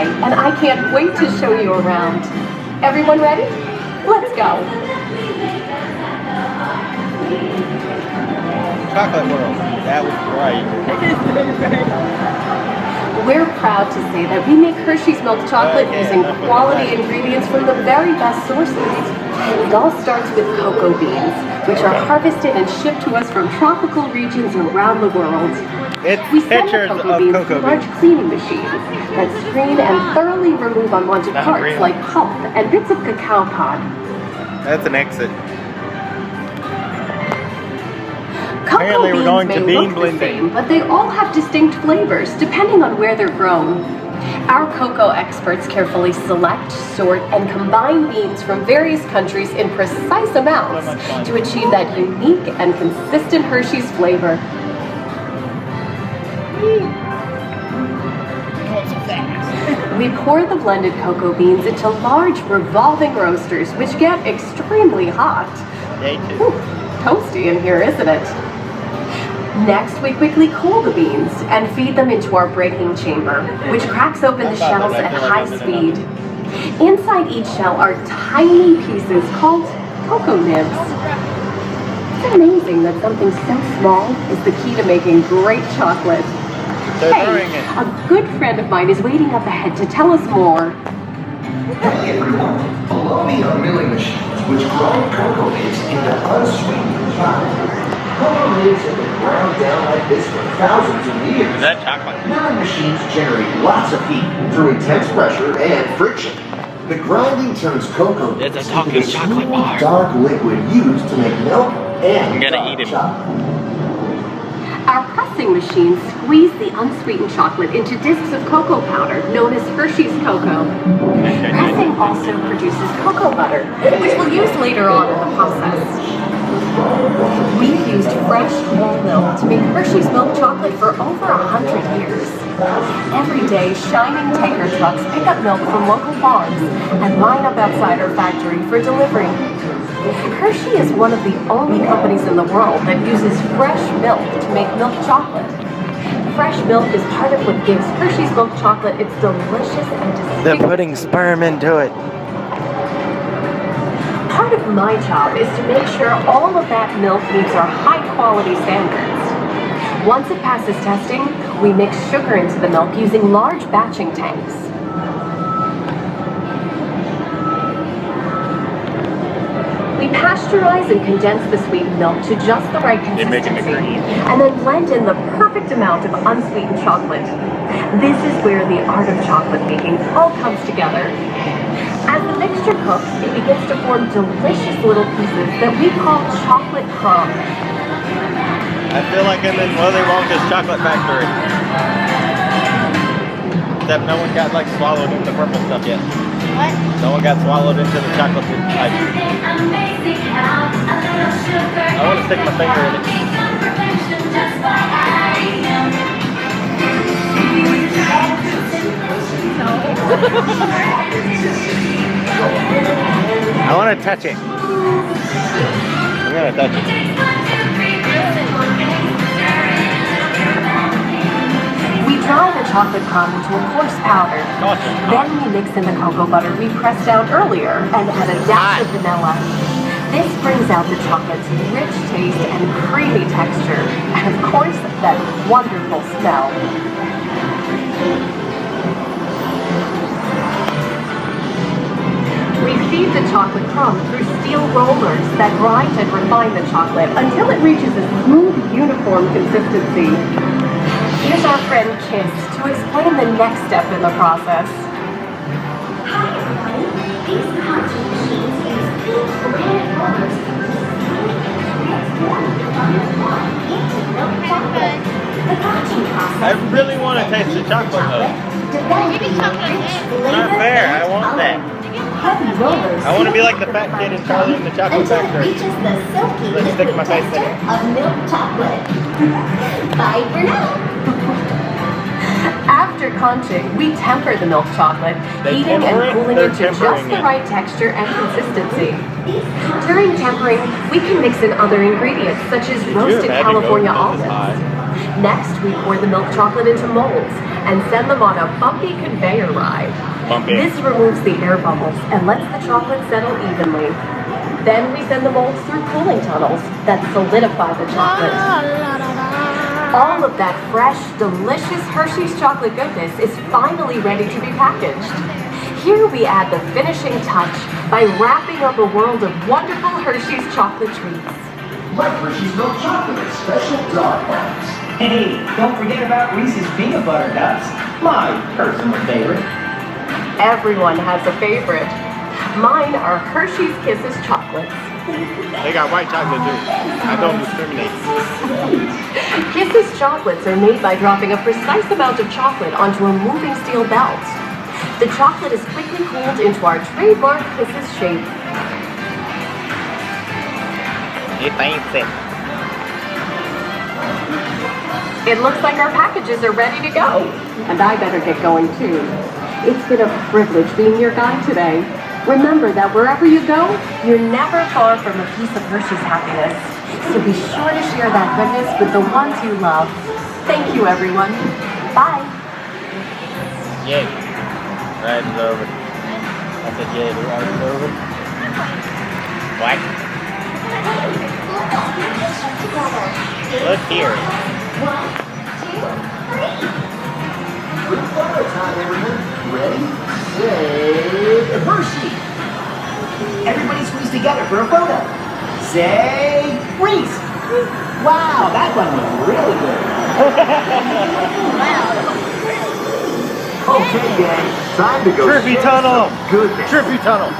today, and I can't wait to show you around. Everyone ready? Let's go. Chocolate World. That was great. We're proud to say that we make Hershey's milk chocolate using quality ingredients from the very best sources. It all starts with cocoa beans, which are harvested and shipped to us from tropical regions around the world. We send the cocoa beans to large cleaning machines that screen and thoroughly remove unwanted parts like pulp and bits of cacao pod. That's an exit. Cocoa beans may look the same, but they all have distinct flavors depending on where they're grown. Our cocoa experts carefully select, sort, and combine beans from various countries in precise amounts to achieve that unique and consistent Hershey's flavor. We pour the blended cocoa beans into large revolving roasters, which get extremely hot. Toasty in here, isn't it? Next, we quickly cool the beans and feed them into our breaking chamber, which cracks open the shells at high speed. Inside each shell are tiny pieces called cocoa nibs. It's amazing that something so small is the key to making great chocolate. Hey, a good friend of mine is waiting up ahead to tell us more. Hey everyone, below me are milling machines which grind cocoa nibs into unsweetened chocolate. Cocoa nibs have been ground down like this for thousands of years. Is that chocolate? Milling machines generate lots of heat through intense pressure and friction. The grinding turns cocoa nibs into the smooth, dark liquid used to make milk and chocolate. Our pressing machines squeeze the unsweetened chocolate into discs of cocoa powder, known as Hershey's cocoa. Pressing also produces cocoa butter, which we'll use later on in the process. We've used fresh whole milk to make Hershey's milk chocolate for over 100 years. Every day, shining tanker trucks pick up milk from local farms and line up outside our factory for delivery. Hershey is one of the only companies in the world that uses fresh milk to make milk chocolate. Fresh milk is part of what gives Hershey's milk chocolate its delicious and distinct. They're putting sperm into it. Part of my job is to make sure all of that milk meets our high-quality standards. Once it passes testing, we mix sugar into the milk using large batching tanks. We pasteurize and condense the sweetened milk to just the right consistency, and then blend in the perfect amount of unsweetened chocolate. This is where the art of chocolate making all comes together. As the mixture cooks, it begins to form delicious little pieces that we call chocolate crumbs. I feel like I'm in Willy Wonka's chocolate factory. Except no one got like swallowed into the purple stuff yet. What? No one got swallowed into the chocolate ice. I want to stick my finger in it. I want to touch it. I'm going to touch it. We dry the chocolate crumb into a coarse powder. Then we mix in the cocoa butter we pressed out earlier and add a dash of vanilla. This brings out the chocolate's rich taste and creamy texture, and of course, that wonderful smell. We feed the chocolate crumb through steel rollers that grind and refine the chocolate until it reaches a smooth, uniform consistency. Here's our friend Kiss to explain the next step in the process. Hi everybody, these conching machines use big red rollers to transform the butter block into milk chocolate. The conching process. I really want to taste the chocolate though. Developing a rich flavor. Not fair, I want that. Heavy rollers. I want to be like the fat kid in Charlie in the Chocolate until it Factory. reaches the silky Let's stick liquid my face in texture it. of milk chocolate. Bye for now. After conching, we temper the milk chocolate, heating and cooling it to just the right texture and consistency. During tempering, we can mix in other ingredients such as roasted California almonds. Next, we pour the milk chocolate into molds and send them on a bumpy conveyor ride. Bumpy. This removes the air bubbles and lets the chocolate settle evenly. Then we send the molds through cooling tunnels that solidify the chocolate. All of that fresh, delicious Hershey's chocolate goodness is finally ready to be packaged. Here we add the finishing touch by wrapping up a world of wonderful Hershey's chocolate treats. Like Hershey's milk chocolate in special dark bars. Hey, don't forget about Reese's peanut butter cups. My personal favorite. Everyone has a favorite. Mine are Hershey's Kisses chocolates. They got white chocolate too. I don't discriminate. Kisses chocolates are made by dropping a precise amount of chocolate onto a moving steel belt. The chocolate is quickly cooled into our trademark Kisses shape. It looks like our packages are ready to go. And I better get going too. It's been a privilege being your guide today. Remember that wherever you go, you're never far from a piece of Hershey's happiness. So be sure to share that goodness with the ones you love. Thank you, everyone. Bye. Yay. Ride is over. I said yay, the ride is over. What? Look here. 1, 2, 3. Good photo time, everyone. Ready, say, Hershey. Everybody squeeze together for a photo. Say, Reese. Wow, that one was really good. Okay, gang, time to go Trippy share tunnel. some goodness. Trippy tunnel.